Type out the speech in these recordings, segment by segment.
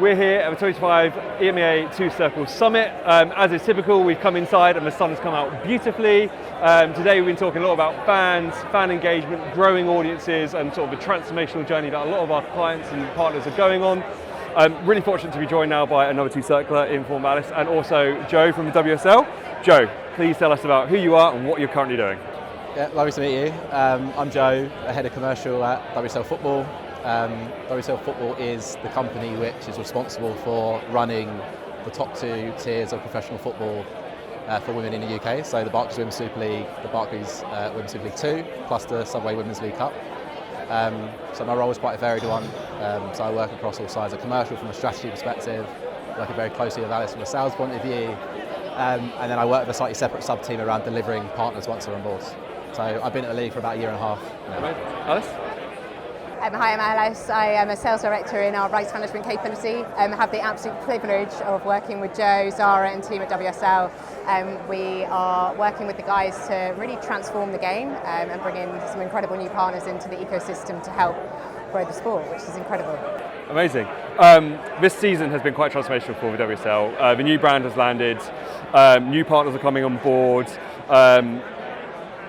We're here at the 2025 EMEA Two Circles Summit. As is typical, we've come inside and the sun has come out beautifully. Today we've been talking a lot about fans, fan engagement, growing audiences, and sort of the transformational journey that a lot of our clients and partners are going on. I'm really fortunate to be joined now by another Two Circler in form of Alice and also Joe from the WSL. Joe, please tell us about who you are and what you're currently doing. Yeah, lovely to meet you. I'm Joe, head of commercial at WSL Football. WSL Football is the company which is responsible for running the top two tiers of professional football for women in the UK. So the Barclays Women's Super League, the Barclays Women's Super League 2, plus the Subway Women's League Cup. So my role is quite a varied one. So I work across all sides of commercial from a strategy perspective, working very closely with Alice from a sales point of view. And then I work with a slightly separate sub-team around delivering partners once they're on board. So I've been at the league for about a year and a half now. Alice? Hi, I'm Alice. I am a sales director in our rights management capability. I have the absolute privilege of working with Joe, Zara and team at WSL. We are working with the guys to really transform the game and bring in some incredible new partners into the ecosystem to help grow the sport, which is incredible. Amazing. This season has been quite transformational for the WSL. The new brand has landed, new partners are coming on board.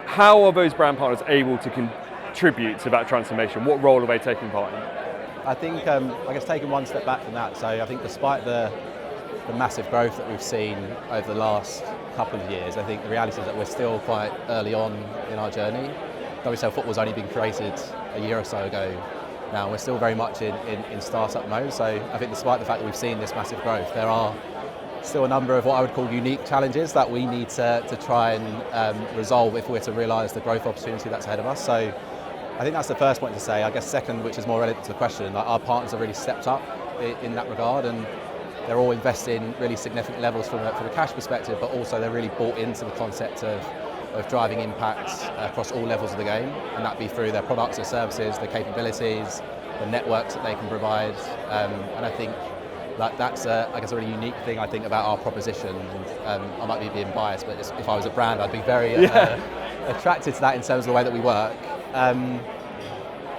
How are those brand partners able to contribute to that transformation? What role are they taking part in? I think, I guess taking one step back from that, so I think despite the massive growth that we've seen over the last couple of years, I think the reality is that we're still quite early on in our journey. WSL Football's only been created a year or so ago now. We're still very much in start-up mode, so I think despite the fact that we've seen this massive growth, there are still a number of what I would call unique challenges that we need to try and resolve if we're to realise the growth opportunity that's ahead of us. So I think that's the first point to say. I guess second, which is more relevant to the question, like our partners have really stepped up in that regard, and they're all investing really significant levels from a cash perspective, but also they're really bought into the concept of driving impact across all levels of the game, and that be through their products, their services, their capabilities, the networks that they can provide, and I think that's I guess a really unique thing I think about our proposition. And I might be being biased, but if I was a brand, I'd be very attracted to that in terms of the way that we work.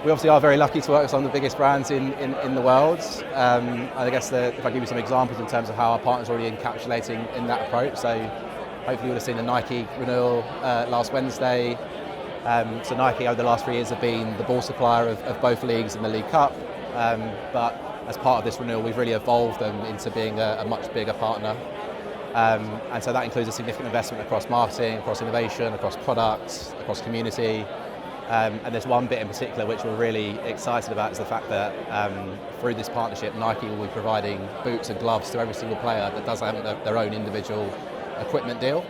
We obviously are very lucky to work with some of the biggest brands in the world. I guess if I give you some examples in terms of how our partners are already encapsulating in that approach. So hopefully you would have seen the Nike renewal last Wednesday. So Nike over the last 3 years have been the ball supplier of both leagues in the League Cup. But as part of this renewal, we've really evolved them into being a much bigger partner. And so that includes a significant investment across marketing, across innovation, across products, across community. And there's one bit in particular which we're really excited about is the fact that through this partnership, Nike will be providing boots and gloves to every single player that does have their own individual equipment deal.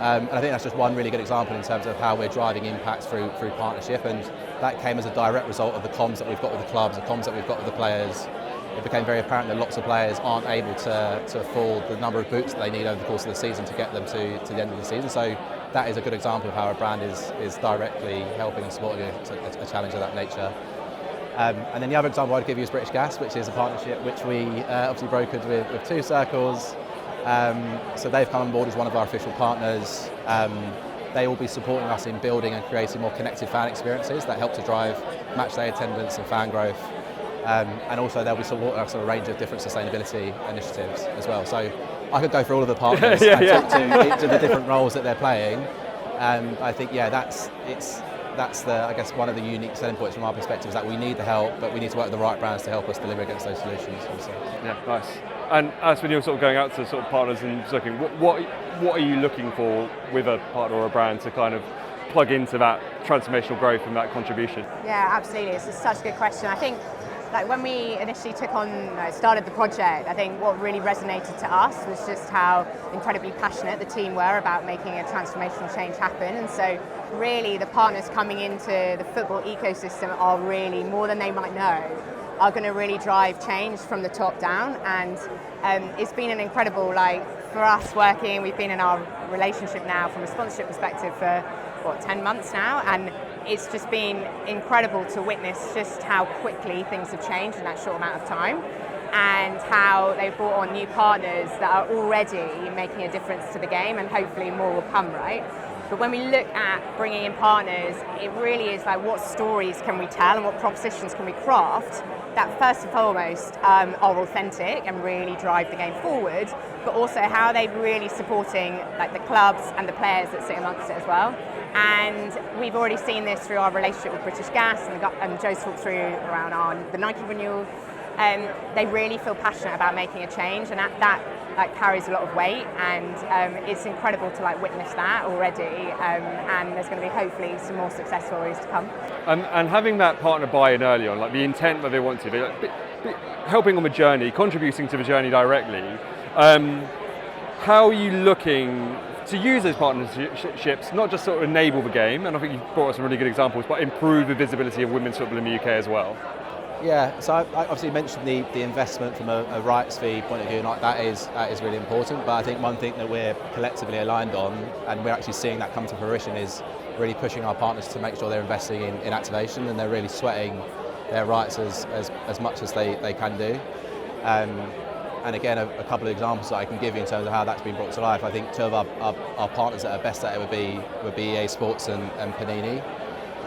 And I think that's just one really good example in terms of how we're driving impact through partnership, and that came as a direct result of the comms that we've got with the clubs, the comms that we've got with the players. It became very apparent that lots of players aren't able to afford the number of boots that they need over the course of the season to get them to the end of the season. So that is a good example of how a brand is directly helping and supporting a challenge of that nature. And then the other example I'd give you is British Gas, which is a partnership which we obviously brokered with Two Circles. So they've come on board as one of our official partners. They will be supporting us in building and creating more connected fan experiences that help to drive matchday attendance and fan growth. And also they'll be supporting us on a range of different sustainability initiatives as well. So I could go through all of the partners and talk to each of the different roles that they're playing. And I think, that's I guess one of the unique selling points from our perspective is that we need the help, but we need to work with the right brands to help us deliver against those solutions also. Yeah, nice. And as when you're sort of going out to sort of partners and looking, what are you looking for with a partner or a brand to kind of plug into that transformational growth and that contribution? Yeah, absolutely. It's such a good question. I think when we initially started the project, I think what really resonated to us was just how incredibly passionate the team were about making a transformational change happen. And so really the partners coming into the football ecosystem are really, more than they might know, are going to really drive change from the top down. And it's been an incredible, for us working, we've been in our relationship now from a sponsorship perspective for 10 months now, and it's just been incredible to witness just how quickly things have changed in that short amount of time, and how they've brought on new partners that are already making a difference to the game, and hopefully more will come, right? But when we look at bringing in partners, it really is what stories can we tell and what propositions can we craft that first and foremost are authentic and really drive the game forward, but also how they're really supporting like the clubs and the players that sit amongst it as well. And we've already seen this through our relationship with British Gas, and Joe's talked through around the Nike renewal. They really feel passionate about making a change, and that like carries a lot of weight, and it's incredible to like witness that already. And there's going to be hopefully some more success stories to come. And having that partner buy-in early on, like the intent that they want to, helping on the journey, contributing to the journey directly. How are you looking to use those partnerships, not just sort of enable the game, and I think you brought us some really good examples, but improve the visibility of women's football in the UK as well? Yeah, so I obviously mentioned the investment from a rights fee point of view, and that is really important. But I think one thing that we're collectively aligned on, and we're actually seeing that come to fruition, is really pushing our partners to make sure they're investing in activation, and they're really sweating their rights as much as they can do. And again, a couple of examples that I can give you in terms of how that's been brought to life. I think two of our partners that are best at it would be EA Sports and Panini.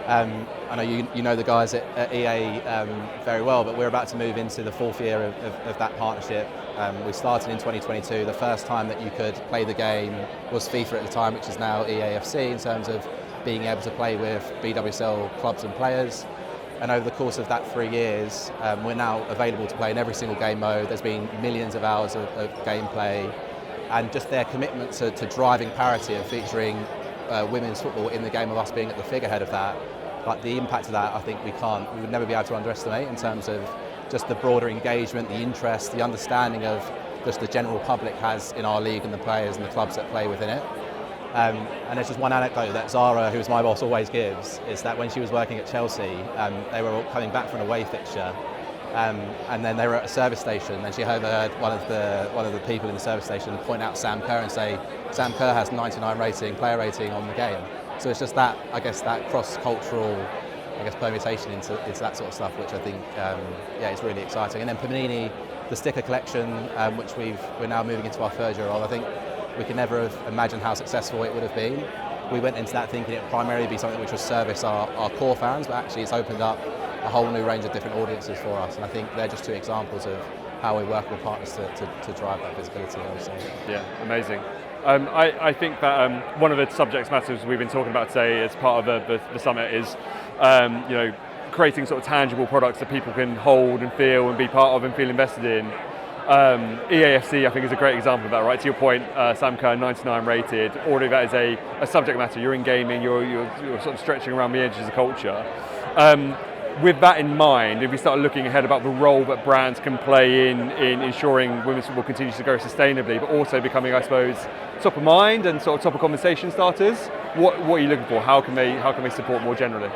I know you know the guys at EA very well, but we're about to move into the fourth year of that partnership. We started in 2022. The first time that you could play the game was FIFA at the time, which is now EAFC, in terms of being able to play with BWSL clubs and players. And over the course of that 3 years, we're now available to play in every single game mode. There's been millions of hours of gameplay, and just their commitment to driving parity and featuring women's football in the game, of us being at the figurehead of that. Like the impact of that, I think we would never be able to underestimate, in terms of just the broader engagement, the interest, the understanding of just the general public has in our league, and the players and the clubs that play within it. And there's just one anecdote that Zara, who's my boss, always gives, is that when she was working at Chelsea, they were all coming back from an away fixture, and then they were at a service station, and she overheard one of the people in the service station point out Sam Kerr and say, Sam Kerr has 99 player rating on the game. So it's just that, I guess, that cross-cultural, permutation into that sort of stuff, which I think, is really exciting. And then Panini, the sticker collection, which we're now moving into our third year of. I think we could never have imagined how successful it would have been. We went into that thinking it would primarily be something which would service our core fans, but actually it's opened up a whole new range of different audiences for us. And I think they're just two examples of how we work with partners to drive that visibility, I would say. Yeah, amazing. I think that one of the subject matters we've been talking about today as part of the summit is creating sort of tangible products that people can hold and feel and be part of and feel invested in. EAFC, I think, is a great example of that, right? To your point, Sam Kerr, 99 rated, already that is a subject matter. You're in gaming, you're sort of stretching around the edges of culture. With that in mind, if we start looking ahead about the role that brands can play in ensuring women's football continues to grow sustainably, but also becoming, I suppose, top of mind and sort of top of conversation starters, what are you looking for? How can they support more generally?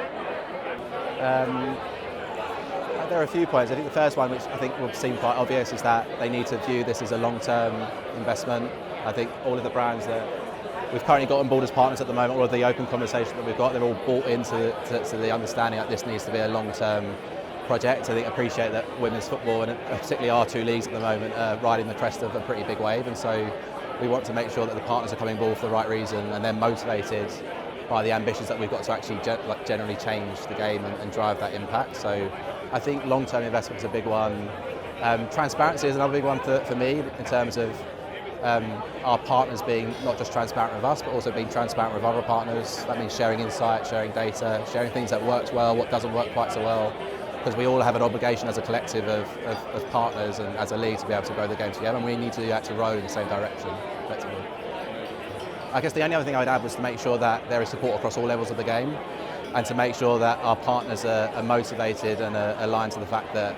There are a few points. I think the first one, which I think will seem quite obvious, is that they need to view this as a long-term investment. I think all of the brands that we've currently got on board as partners at the moment, all of the open conversation that we've got, they're all bought into the understanding that this needs to be a long-term project. I think appreciate that women's football, and particularly our two leagues at the moment, are riding the crest of a pretty big wave, and so we want to make sure that the partners are coming on board for the right reason, and they're motivated by the ambitions that we've got to actually generally change the game and drive that impact. So I think long-term investment is a big one. Transparency is another big one for me, in terms of our partners being not just transparent with us, but also being transparent with other partners. That means sharing insight, sharing data, sharing things that works well, what doesn't work quite so well, because we all have an obligation as a collective of partners and as a league to be able to grow the game together, and we need to actually row in the same direction collectively. I guess the only other thing I would add was to make sure that there is support across all levels of the game, and to make sure that our partners are motivated and are aligned to the fact that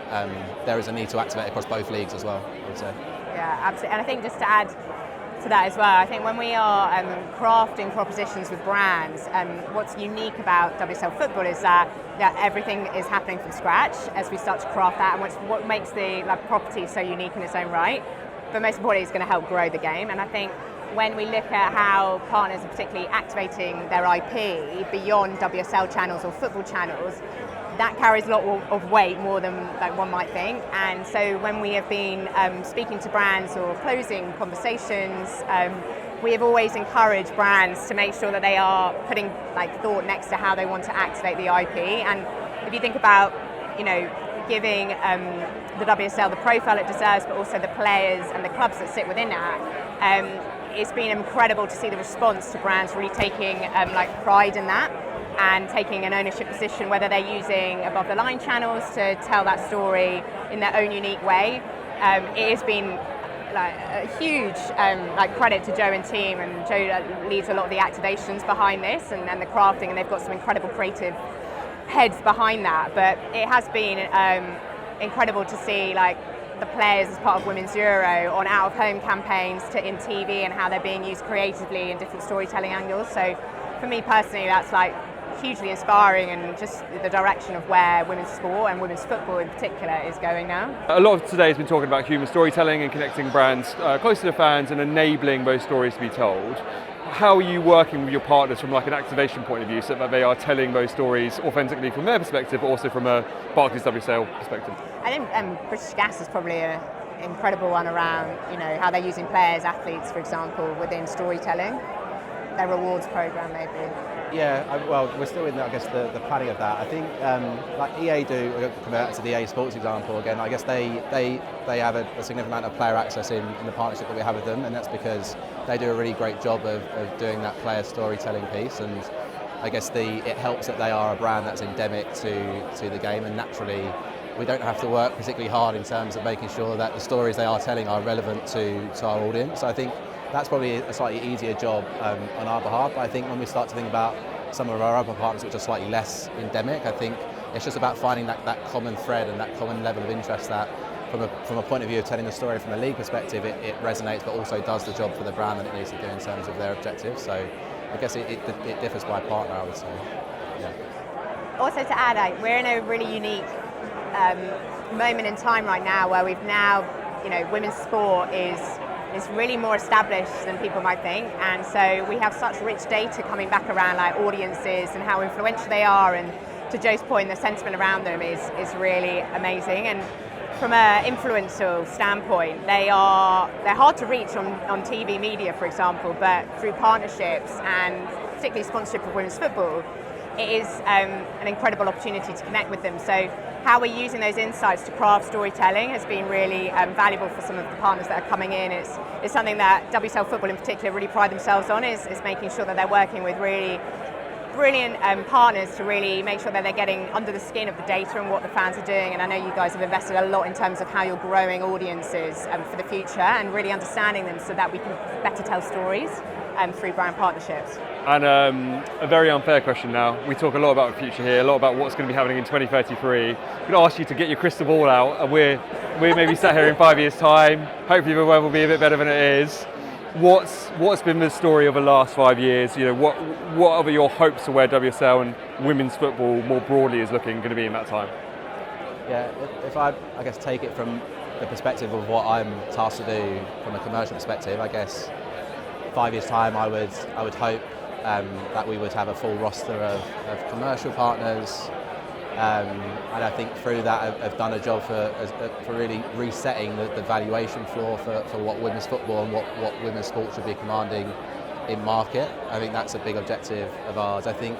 there is a need to activate across both leagues as well, I would say. Yeah, absolutely. And I think just to add to that as well, I think when we are crafting propositions with brands, what's unique about WSL Football is that everything is happening from scratch as we start to craft that, and what makes the property so unique in its own right. But most importantly, it's going to help grow the game. And I think when we look at how partners are particularly activating their IP beyond WSL channels or football channels, that carries a lot of weight, more than one might think. And so when we have been speaking to brands or closing conversations, we have always encouraged brands to make sure that they are putting thought next to how they want to activate the IP. And if you think about, giving the WSL the profile it deserves, but also the players and the clubs that sit within that. It's been incredible to see the response to brands really taking pride in that and taking an ownership position, whether they're using above the line channels to tell that story in their own unique way. It has been a huge credit to Joe and team, and Joe leads a lot of the activations behind this and the crafting, and they've got some incredible creative heads behind that. But it has been incredible to see the players as part of Women's Euro on out-of-home campaigns to in TV and how they're being used creatively in different storytelling angles. So for me personally, that's hugely inspiring, and just the direction of where women's sport and women's football in particular is going now. A lot of today has been talking about human storytelling and connecting brands close to the fans and enabling those stories to be told. How are you working with your partners from an activation point of view so that they are telling those stories authentically from their perspective, but also from a Barclays WSL perspective? I think British Gas is probably an incredible one around, how they're using players, athletes, for example, within storytelling. Their rewards program, maybe. Yeah, well, we're still in, the planning of that. I think, EA do, convert to the EA Sports example again, I guess they have a significant amount of player access in the partnership that we have with them, and that's because they do a really great job of doing that player storytelling piece, and I guess it helps that they are a brand that's endemic to the game, and naturally we don't have to work particularly hard in terms of making sure that the stories they are telling are relevant to our audience. So I think that's probably a slightly easier job on our behalf. But I think when we start to think about some of our other partners which are slightly less endemic, I think it's just about finding that common thread and that common level of interest that from a point of view of telling the story from a league perspective, it resonates, but also does the job for the brand that it needs to do in terms of their objectives. So I guess it differs by partner, I would say. Yeah. Also to add, we're in a really unique moment in time right now where we've now, women's sport is really more established than people might think, and so we have such rich data coming back around audiences and how influential they are, and to Joe's point, the sentiment around them is really amazing. And from an influential standpoint, they're hard to reach on TV media, for example, but through partnerships and particularly sponsorship of women's football, it is an incredible opportunity to connect with them. So how we're using those insights to craft storytelling has been really valuable for some of the partners that are coming in. It's something that WSL Football in particular really pride themselves on, is making sure that they're working with really brilliant partners to really make sure that they're getting under the skin of the data and what the fans are doing. And I know you guys have invested a lot in terms of how you're growing audiences for the future and really understanding them so that we can better tell stories through brand partnerships. And a very unfair question now. We talk a lot about the future here, a lot about what's going to be happening in 2033. I'm going to ask you to get your crystal ball out, and we're maybe sat here in 5 years' time. Hopefully the weather will be a bit better than it is. What's been the story of the last 5 years? What are your hopes for where WSL and women's football more broadly is going to be in that time? Yeah, if I guess take it from the perspective of what I'm tasked to do from a commercial perspective, I guess 5 years' time I would hope that we would have a full roster of commercial partners, and I think through that I've done a job for really resetting the valuation floor for what women's football and what women's sport should be commanding in market. I think that's a big objective of ours. I think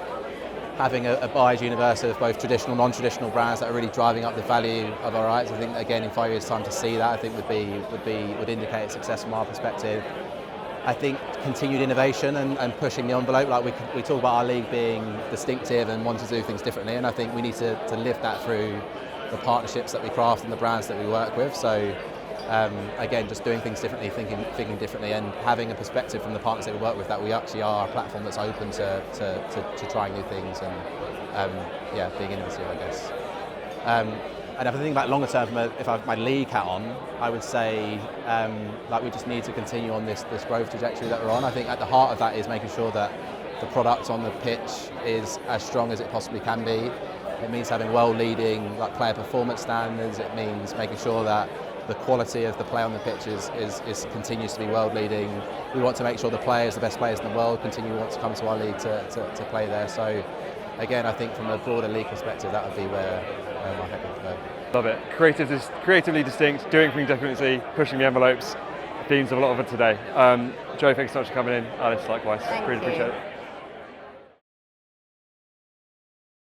having a wide universe of both traditional and non-traditional brands that are really driving up the value of our rights, I think again in 5 years' time to see that, I think would indicate success from our perspective. I think continued innovation and pushing the envelope, we talk about our league being distinctive and wanting to do things differently, and I think we need to live that through the partnerships that we craft and the brands that we work with. So again, just doing things differently, thinking differently, and having a perspective from the partners that we work with that we actually are a platform that's open to trying new things and being innovative, I guess. And if I think about longer term, if I have my league hat on, I would say we just need to continue on this growth trajectory that we're on. I think at the heart of that is making sure that the product on the pitch is as strong as it possibly can be. It means having world-leading player performance standards. It means making sure that the quality of the play on the pitch is continues to be world-leading. We want to make sure the best players in the world, continue to want to come to our league to play there. So again, I think from a broader league perspective, that would be where my head would go. Love it. Creatively distinct, doing things differently, pushing the envelopes. Themes of a lot of it today. Joe, thanks so much for coming in. Alice, likewise. Thank really you. appreciate it.